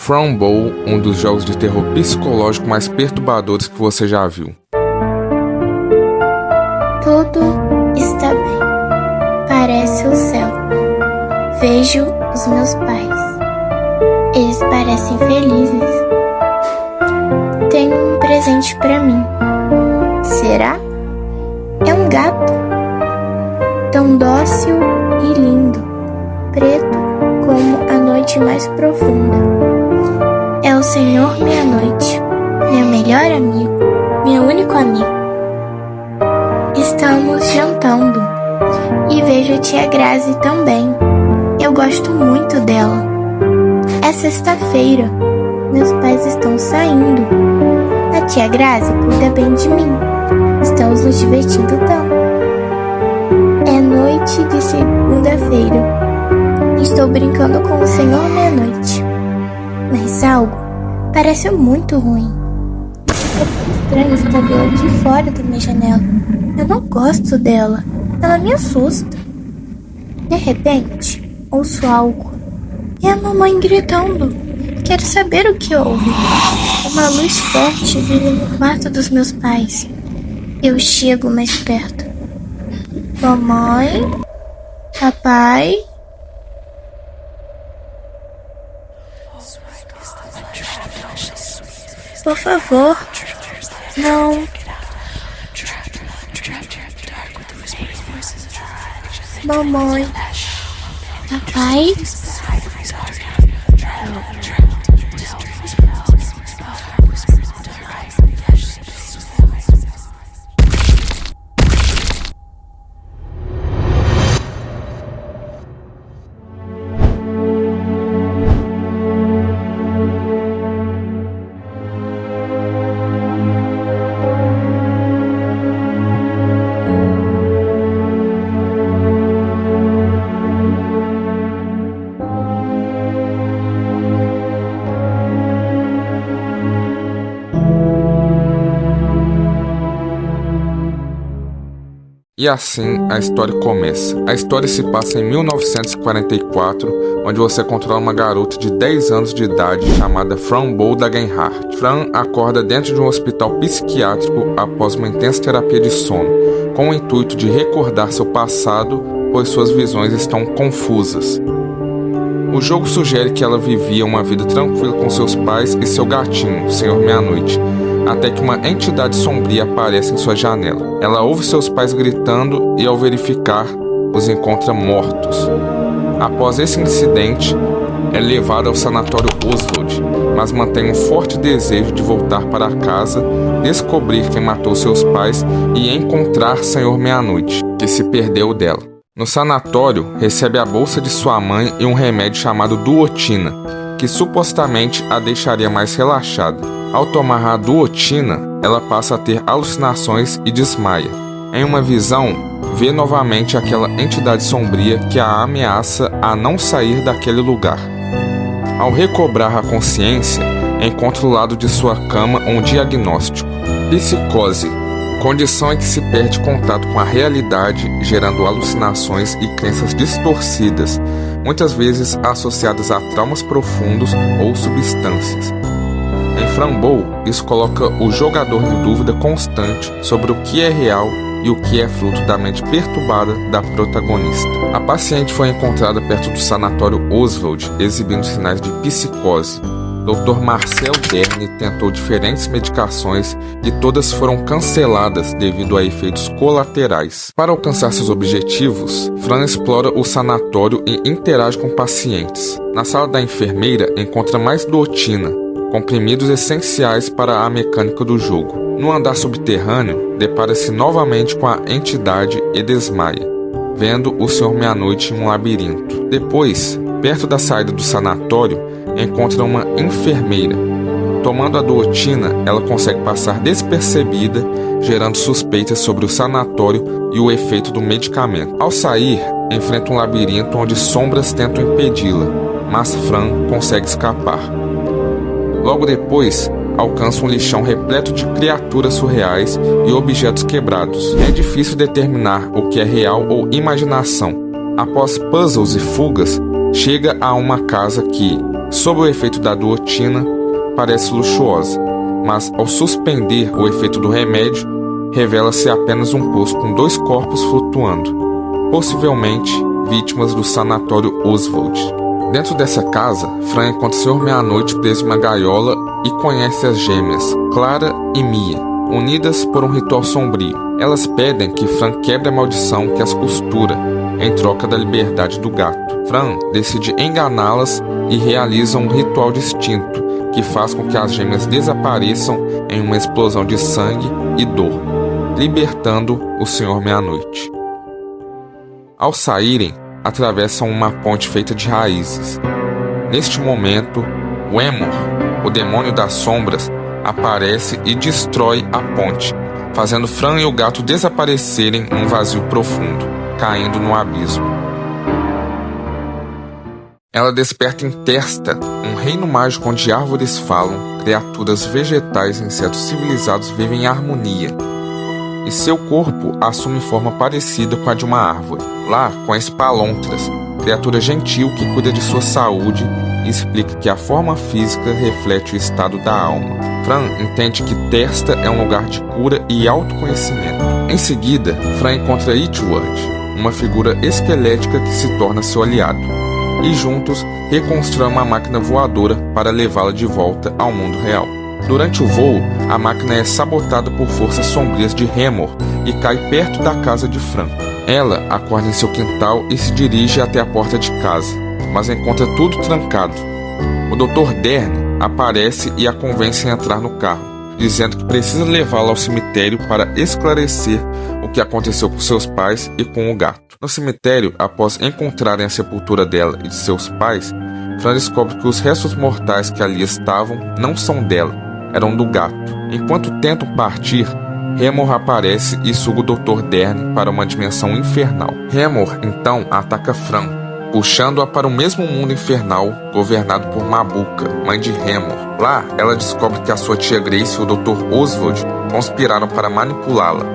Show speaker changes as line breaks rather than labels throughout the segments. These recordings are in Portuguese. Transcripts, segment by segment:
From Bowl, um dos jogos de terror psicológico mais perturbadores que você já viu.
Tudo está bem. Parece o céu. Vejo os meus pais. Eles parecem felizes. Tenho um presente para mim. Será? É um gato. Tão dócil e lindo. Preto como a noite mais profunda. É o Senhor Meia-Noite, meu melhor amigo, meu único amigo. Estamos jantando e vejo a tia Grazi também. Eu gosto muito dela. É sexta-feira, meus pais estão saindo. A tia Grazi cuida bem de mim. Estamos nos divertindo tanto. É noite de segunda-feira. Estou brincando com o Senhor Meia-Noite. Mas algo parece muito ruim. É estranho estar do lado de fora da minha janela. Eu não gosto dela. Ela me assusta. De repente, ouço algo. É a mamãe gritando. Quero saber o que houve. Uma luz forte brilha no quarto dos meus pais. Eu chego mais perto. Mamãe? Papai? Por favor. Não. Mamãe. Papai.
E assim a história começa. A história se passa em 1944, onde você controla uma garota de 10 anos de idade chamada Fran Bowl Dagenhart. Fran acorda dentro de um hospital psiquiátrico após uma intensa terapia de sono, com o intuito de recordar seu passado, pois suas visões estão confusas. O jogo sugere que ela vivia uma vida tranquila com seus pais e seu gatinho, Senhor Meia-Noite, até que uma entidade sombria aparece em sua janela. Ela ouve seus pais gritando e, ao verificar, os encontra mortos. Após esse incidente, é levada ao sanatório Oswald, mas mantém um forte desejo de voltar para casa, descobrir quem matou seus pais e encontrar Senhor Meia-Noite, que se perdeu dela. No sanatório, recebe a bolsa de sua mãe e um remédio chamado Duotina, que supostamente a deixaria mais relaxada. Ao tomar a Duotina, ela passa a ter alucinações e desmaia. Em uma visão, vê novamente aquela entidade sombria que a ameaça a não sair daquele lugar. Ao recobrar a consciência, encontra ao lado de sua cama um diagnóstico: psicose, condição em que se perde contato com a realidade, gerando alucinações e crenças distorcidas, muitas vezes associadas a traumas profundos ou substâncias. Em Fran Bowl, isso coloca o jogador em dúvida constante sobre o que é real e o que é fruto da mente perturbada da protagonista. A paciente foi encontrada perto do sanatório Oswald, exibindo sinais de psicose. Dr. Marcel Derne tentou diferentes medicações e todas foram canceladas devido a efeitos colaterais. Para alcançar seus objetivos, Fran explora o sanatório e interage com pacientes. Na sala da enfermeira, encontra mais Duotina, comprimidos essenciais para a mecânica do jogo. No andar subterrâneo, depara-se novamente com a entidade e desmaia, vendo o Senhor Meia-Noite em um labirinto. Depois, perto da saída do sanatório, encontra uma enfermeira. Tomando a Duotina, ela consegue passar despercebida, gerando suspeitas sobre o sanatório e o efeito do medicamento. Ao sair, enfrenta um labirinto onde sombras tentam impedi-la, mas Fran consegue escapar. Logo depois, alcança um lixão repleto de criaturas surreais e objetos quebrados. É difícil determinar o que é real ou imaginação. Após puzzles e fugas, chega a uma casa que, sob o efeito da duotina, parece luxuosa, mas ao suspender o efeito do remédio, revela-se apenas um poço com 2 corpos flutuando, possivelmente vítimas do sanatório Oswald. Dentro dessa casa, Fran encontra o Sr. Meia-Noite preso em uma gaiola e conhece as gêmeas, Clara e Mia, unidas por um ritual sombrio. Elas pedem que Fran quebre a maldição que as costura, em troca da liberdade do gato. Fran decide enganá-las e realiza um ritual distinto, que faz com que as gêmeas desapareçam em uma explosão de sangue e dor, libertando o Sr. Meia-Noite. Ao saírem, atravessam uma ponte feita de raízes. Neste momento, Wemor, o demônio das sombras, aparece e destrói a ponte, fazendo Fran e o gato desaparecerem num vazio profundo, caindo no abismo. Ela desperta em Tersta, um reino mágico onde árvores falam, criaturas vegetais e insetos civilizados vivem em harmonia, e seu corpo assume forma parecida com a de uma árvore. Lá, conhece Palontras, criatura gentil que cuida de sua saúde e explica que a forma física reflete o estado da alma. Fran entende que Tersta é um lugar de cura e autoconhecimento. Em seguida, Fran encontra Ichward, uma figura esquelética que se torna seu aliado, e juntos reconstroem uma máquina voadora para levá-la de volta ao mundo real. Durante o voo, a máquina é sabotada por forças sombrias de Hemor e cai perto da casa de Fran. Ela acorda em seu quintal e se dirige até a porta de casa, mas encontra tudo trancado. O Dr. Dern aparece e a convence a entrar no carro, dizendo que precisa levá-la ao cemitério para esclarecer o que aconteceu com seus pais e com o gato. No cemitério, após encontrarem a sepultura dela e de seus pais, Fran descobre que os restos mortais que ali estavam não são dela, eram do gato. Enquanto tentam partir, Hemor aparece e suga o Dr. Dern para uma dimensão infernal. Hemor então ataca Fran, puxando-a para o mesmo mundo infernal governado por Mabuca, mãe de Hemor. Lá, ela descobre que a sua tia Grace e o Dr. Oswald conspiraram para manipulá-la.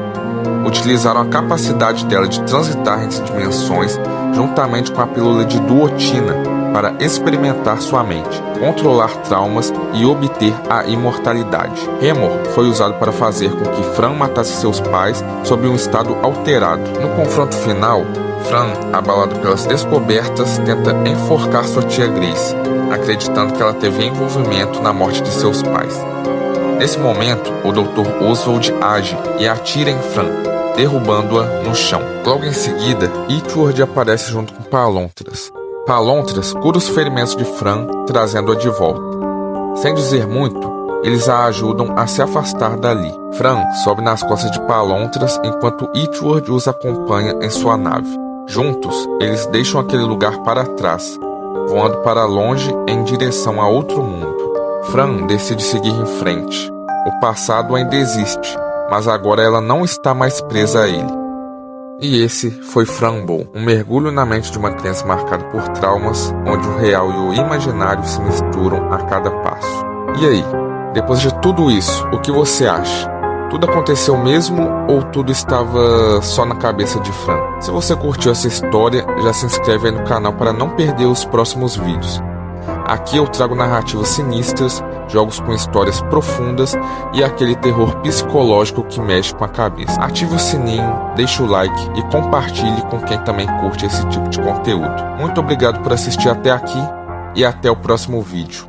Utilizaram a capacidade dela de transitar entre dimensões juntamente com a pílula de duotina para experimentar sua mente, controlar traumas e obter a imortalidade. Hemor foi usado para fazer com que Fran matasse seus pais sob um estado alterado. No confronto final, Fran, abalado pelas descobertas, tenta enforcar sua tia Grace, acreditando que ela teve envolvimento na morte de seus pais. Nesse momento, o Dr. Oswald age e atira em Fran, derrubando-a no chão. Logo em seguida, Ichward aparece junto com Palontras. Palontras cura os ferimentos de Fran, trazendo-a de volta. Sem dizer muito, eles a ajudam a se afastar dali. Fran sobe nas costas de Palontras enquanto Ichward os acompanha em sua nave. Juntos, eles deixam aquele lugar para trás, voando para longe em direção a outro mundo. Fran decide seguir em frente. O passado ainda existe, mas agora ela não está mais presa a ele. E esse foi Fran Bow, um mergulho na mente de uma criança marcada por traumas, onde o real e o imaginário se misturam a cada passo. E aí, depois de tudo isso, o que você acha? Tudo aconteceu mesmo ou tudo estava só na cabeça de Fran? Se você curtiu essa história, já se inscreve aí no canal para não perder os próximos vídeos. Aqui eu trago narrativas sinistras, jogos com histórias profundas e aquele terror psicológico que mexe com a cabeça. Ative o sininho, deixe o like e compartilhe com quem também curte esse tipo de conteúdo. Muito obrigado por assistir até aqui e até o próximo vídeo.